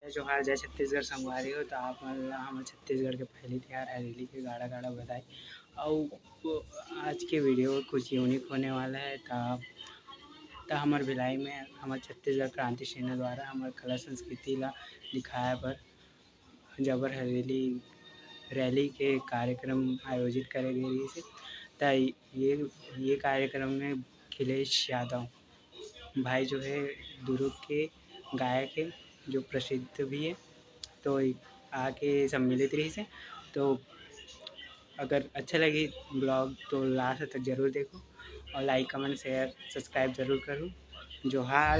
जोहार जय छत्तीसगढ़ संगवारी हो। तो आप हम छत्तीसगढ़ के पहली तिहार हरेली के गाड़ा गाड़ा बधाई। और आज के वीडियो कुछ यूनिक होने वाला है। तो हमारे भिलाई में हमारे छत्तीसगढ़ क्रांति सेना द्वारा हमारे कला संस्कृति ला दिखाए पर जबर हरेली रैली के कार्यक्रम आयोजित करे गए थे। तो ये कार्यक्रम में अखिलेश यादव भाई जो है दुर्ग के गायक है, जो प्रसिद्ध भी है, तो आके सम्मिलित रही से। तो अगर अच्छा लगे ब्लॉग तो लास्ट तक ज़रूर देखो और लाइक कमेंट शेयर सब्सक्राइब ज़रूर करो। जोहार।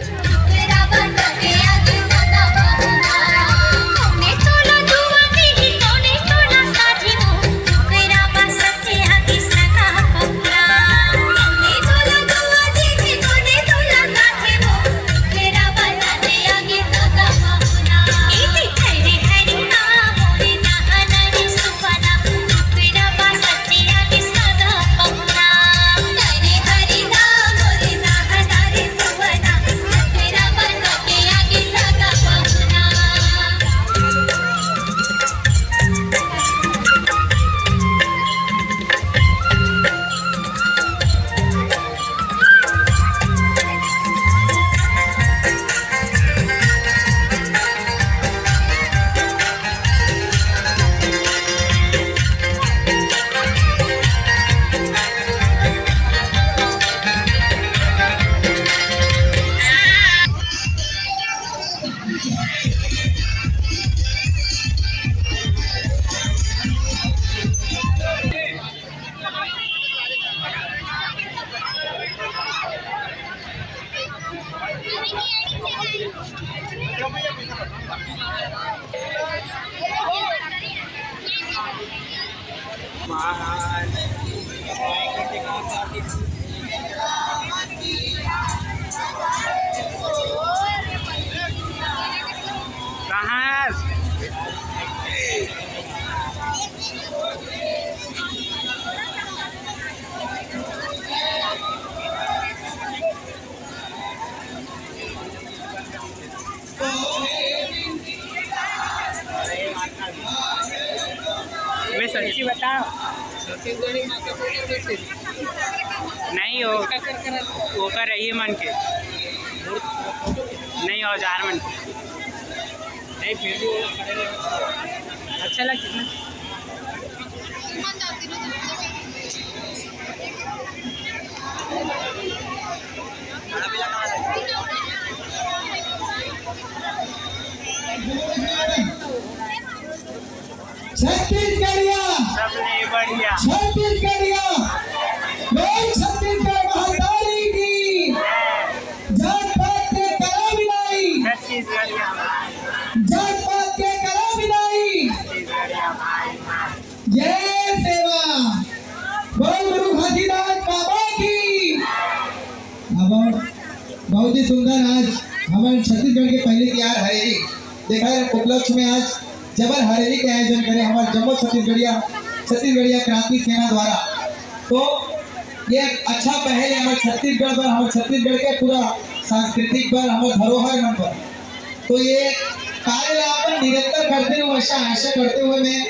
मैं सच्ची बताओ नहीं हो वो कर रही है मन के नहीं औजार मन के नहीं फिर भी अच्छा लगता है। छत्तीसगढ़िया सबने बढ़िया छत्तीसगढ़िया बोल छत्तीसगढ़ महातारी की जात पात के कला बिनाई छत्तीसगढ़िया जात पात के कला बिनाई जय सेवा बोल गुरु घासीदास बाबा की। अब बहुत ही सुंदर आज हमारे छत्तीसगढ़ के पहले तिहार हरेली देखा उपलक्ष्य में आज जबर हरेली के आयोजन करे हमारे जम्मू छत्तीसगढ़िया क्रांति सेना द्वारा। तो ये अच्छा पहल है हमारे छत्तीसगढ़ पर, हमारे छत्तीसगढ़ के पूरा सांस्कृतिक पर, हमारे धरोहर मन पर। तो ये कार्य आप निरंतर करते हुए आशा करते हुए मैं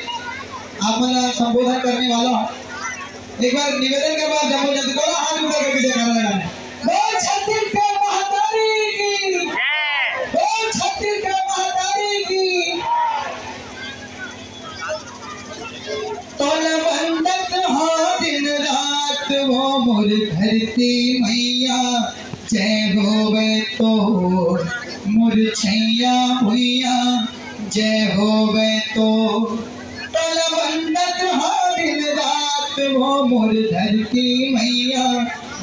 आप संबोधन करने वाला हूँ। एक बार निवेदन के बाद जम्मू छत्तीसगढ़ हाथ ऊपर करके देखा बोल छत्तीसगढ़ महातारी की, बोल छत्तीसगढ़ महातारी की। तोलबंदत हो दिन रात वो मोर धरती मैया, जय होवे तो मोर छैया हुइया, जय होवे तो। तोलबंदत हो दिन रात वो मोर धरती मैया,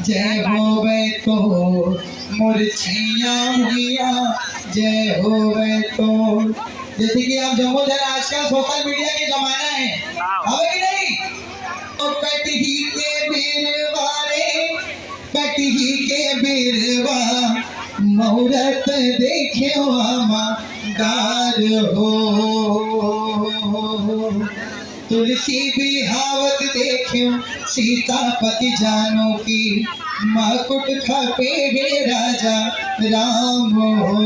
जय होवे तो मोर छैया हुइया, जय होवे तो। जैसे कि आप जम्मू जन आजकल सोशल मीडिया के जमाना है, हवे कि नहीं? तो कटही के बीरवारे कटही के बीरवा मुहूर्त देखे हमार हो, तुलसी बिहावत देखियो सीतापति जानो की, मकुट खपे हे राजा राम हो।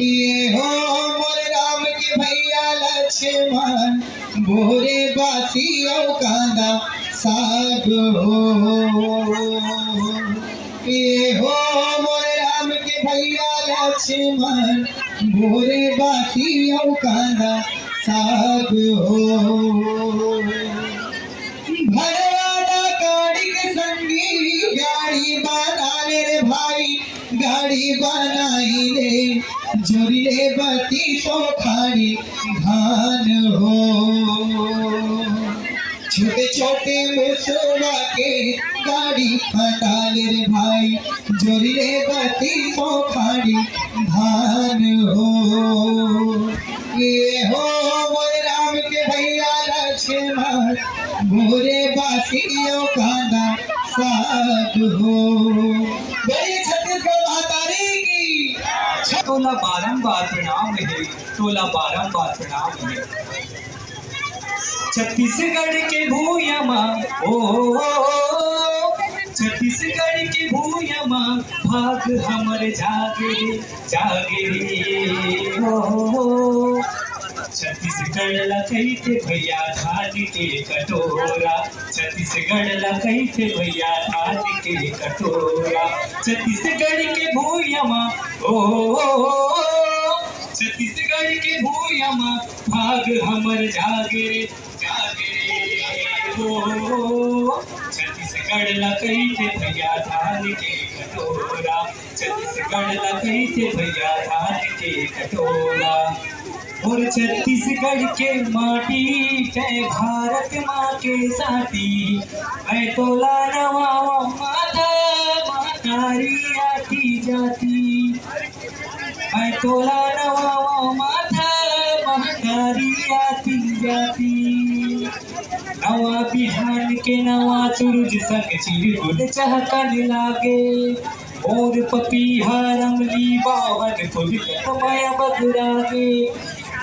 ये हो मोर राम के भैया लक्ष्मण भोरे बासी औ कांदा साग हो। ये हो मोर राम के भैया लक्ष्मण भोरे बासी औ कांदा साग हो। भरवाना गाड़ी के संगी गाड़ी बना ले रे भाई गाड़ी बनाई ले जोड़िले बत्ती सो खाड़ी धान हो। छोटे छोटे मुसवा के गाड़ी फटा ले रे भाई जोड़िले बत्ती सो खाड़ी धान हो। ये हो मोर राम के भैया लक्ष्मण भोरे बासियों कांदा साग हो। बोलिए छत्तीसगढ़ महातारी की। तोला बारंबार प्रणाम है, तोला बारंबार प्रणाम है। छत्तीसगढ़ के भूयमा ओ छत्तीसगढ़ के भूयमा भाग हमर जागे जागे हो। छत्तीसगढ़ ला कहते भैया धान के कटोरा, छत्तीसगढ़ ला कहते भैया धान के कटोरा। छत्तीसगढ़ के भूयमा ओ छत्तीसगढ़ के भूयमा भाग हमर जागे जागे हो। छत्तीसगढ़ ला कहते भैया धान के कटोरा, छत्तीसगढ़ ला कहते भैया धान के कटोरा। और छत्तीसगढ़ के माटी है भारत माँ के साथी, मैं तोला नवावा माता मातारी आती जाती, मैं तोला नवावा माता मातारी आती जाती। नवा बिहान के नवा सूरज संग चिरगुल चहकने लागे, और पपीहा रंगली बावन फूल माया बदरागे।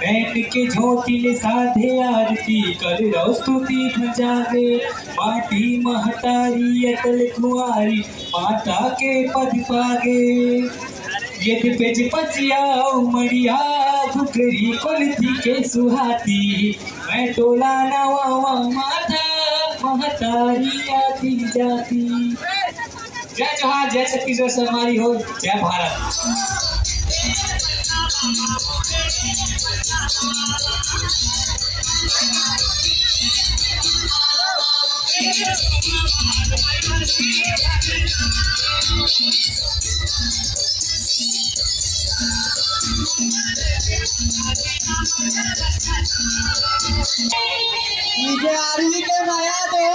बैठ के झोटिल साधे आरती कर रो स्तुति भजागे, माटी महतारी अटल कुआरी माता के पद पागे। यद पेज पचिया मड़िया घुकरी कोलथी के सुहाती, मैं तोला नवावा माता महतारी आती जाती। जय जोहार, जय छत्तीसगढ़ से हमारी हो, जय भारत। मुझे आरवी के माया दो।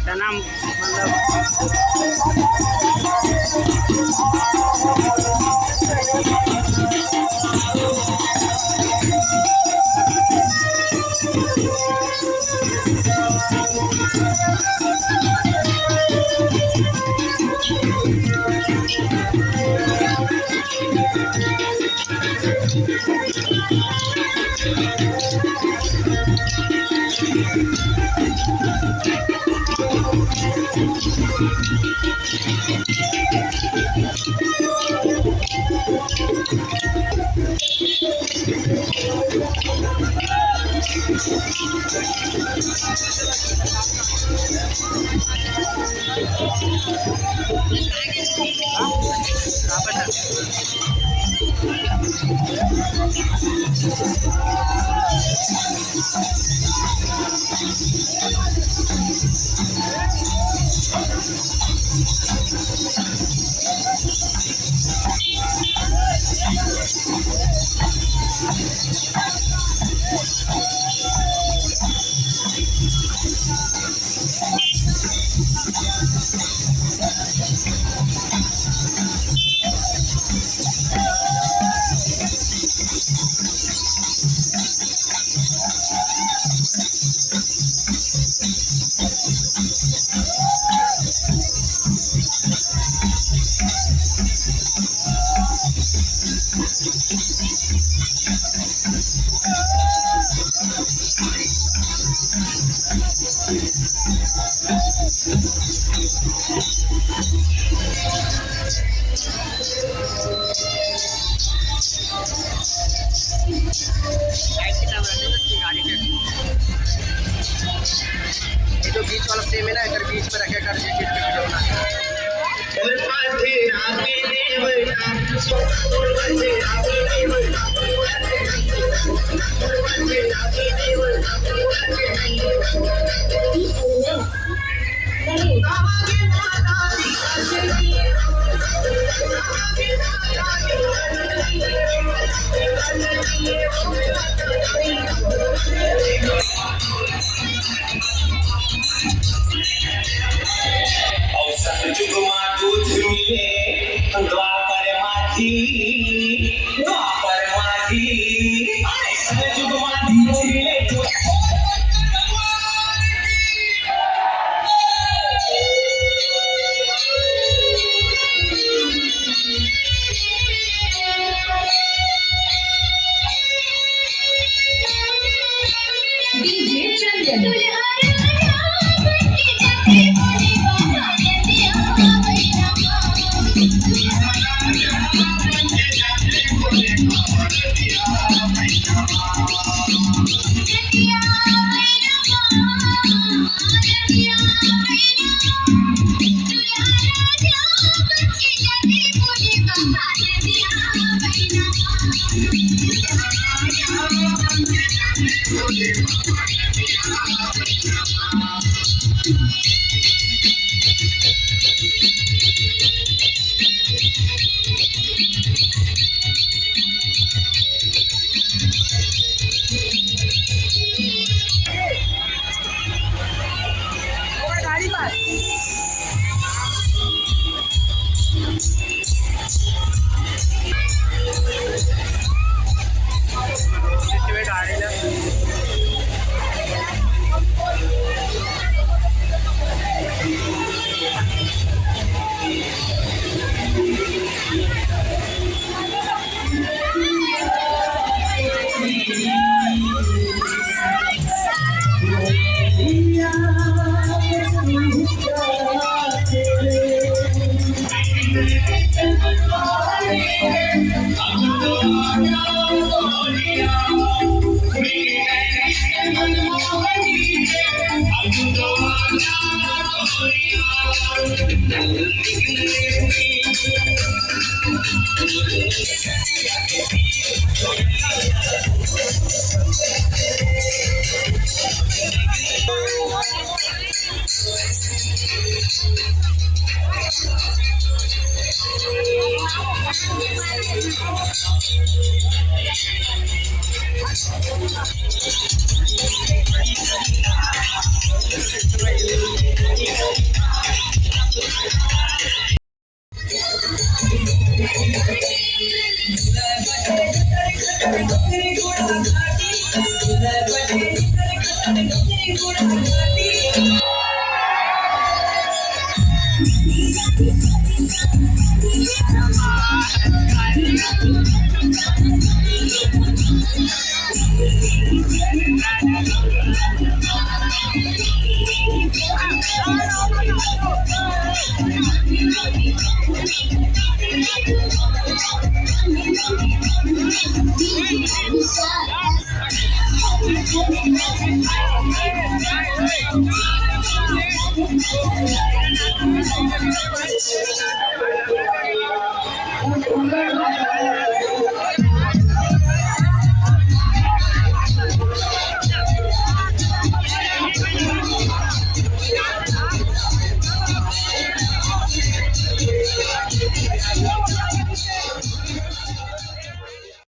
तना मतलब ये जो बीच वाला फ्रेम है ना, इधर बीच में रखे कर वीडियो बना सतयुगમાં દૂધ મિલે દ્વાપરમાંથી સતયુગમાં દૂધ મિલે डीजे चंदन